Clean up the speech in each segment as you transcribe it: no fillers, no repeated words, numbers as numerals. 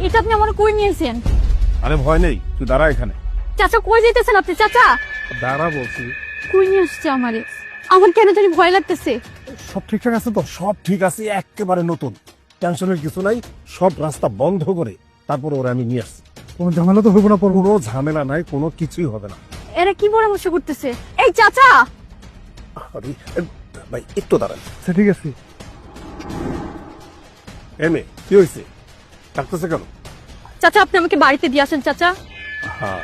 এটা আপনি আমার কই নিয়েছেন? আরে ভয় নেই, তুই দাঁড়া এখানে। চাচা কই যেতেছেন আপনি? চাচা দাঁড়া বলছি। কই নিয়ে আসছে আমারে? আমার কেন জানি ভয় লাগতেছে। সব ঠিকঠাক আছে তো? সব ঠিক আছে, একেবারে নতুন, টেনশনের কিছু নাই। সব রাস্তা বন্ধ করে তারপর ওরা আমি নিয়ে আসছি। কোনো ঝামেলা তো হইব না? কোনো ঝামেলা নাই, কোনো কিছুই হবে না। এরা কি পরামর্শ করতেছে? এই চাচা! আরে ভাই একটু দাঁড়ান। ঠিক আছে। এমএ কি হয়েছে? ডাকতেছে কেন? চাচা আপনি আমাকে বাড়িতে দিয়ে আসেন চাচা। হ্যাঁ,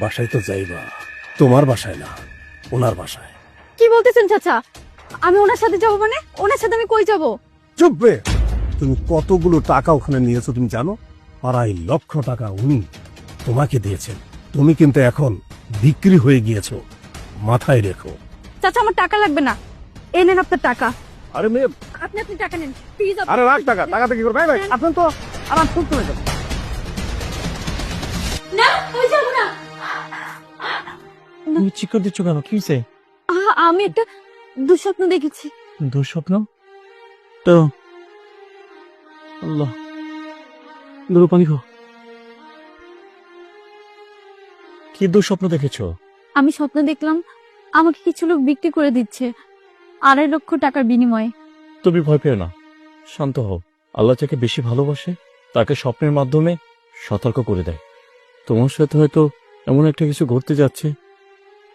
বাসায় তো যাইবা, তোমার বাসায় না, ওনার বাসায়। কি বলতেছেন চাচা? আমি ওনার সাথে যাবো মানে? ওনার সাথে আমি কই যাব? চুপ বে! তুমি কতগুলো টাকা ওখানে নিয়েছো তুমি জানো? 2.5 লাখ টাকা উনি তোমাকে দিয়েছেন। তুমি কিন্তু এখন বিক্রি হয়ে গিয়েছো, মাথায় রেখো। চাচা আমার টাকা লাগবে না, এই নেন আপনার টাকা। আরে মেয়ে, আপনি টাকা নেন প্লিজ। আরে রাখ টাকা, টাকাতে কি করবে? ভাই আপনি তো আমার খুব চলে যাবে। না ওই যাব না। তুমি চিৎকার দিচ্ছ কেন? কি হয়েছে? আমি একটা দুঃস্বপ্ন দেখেছি। দুঃস্বপ্ন? তো আল্লাহ, দুরু পানি খাও। কি দুঃস্বপ্ন দেখেছো? আমি স্বপ্ন দেখলাম আমাকে কিছু লোক বিক্রি করে দিচ্ছে 2.5 লক্ষ টাকার বিনিময়ে। তুমি ভয় পেও না, শান্ত হও। আল্লাহ যাকে বেশি ভালোবাসে তাকে স্বপ্নের মাধ্যমে সতর্ক করে দেয়। তোমার সাথে হয়তো এমন একটা কিছু ঘটতে যাচ্ছে,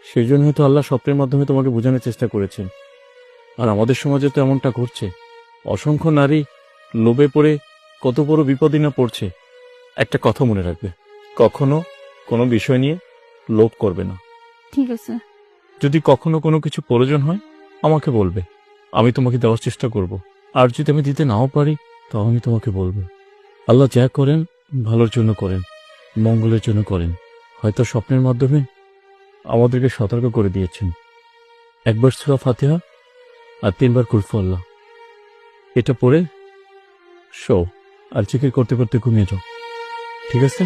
সেই জন্য হয়তো আল্লাহ স্বপ্নের মাধ্যমে তোমাকে বোঝানোর চেষ্টা করেছেন। আর আমাদের সমাজে তো এমনটা ঘটছে। অসংখ্য নারী লোভে পড়ে কত বড় বিপদে না পড়ছে। একটা কথা মনে রাখবে, কখনো কোনো বিষয় নিয়ে লোভ করবে না। ঠিক আছে। যদি কখনো কোনো কিছু প্রয়োজন হয় আমাকে বলবে, আমি তোমাকে দেওয়ার চেষ্টা করব। আর যদি আমি দিতে নাও পারি তাও আমি তোমাকে বলবো। আল্লাহ যা করেন ভালোর জন্য করেন, মঙ্গলের জন্য করেন। হয়তো স্বপ্নের মাধ্যমে আমাদেরকে সতর্ক করে দিয়েছেন। একবার সূরা ফাতিহা আর 3 বার কুল হু আল্লাহ, এটা পড়ে শো আর জিকির করতে করতে ঘুমিয়ে যাও, ঠিক আছে?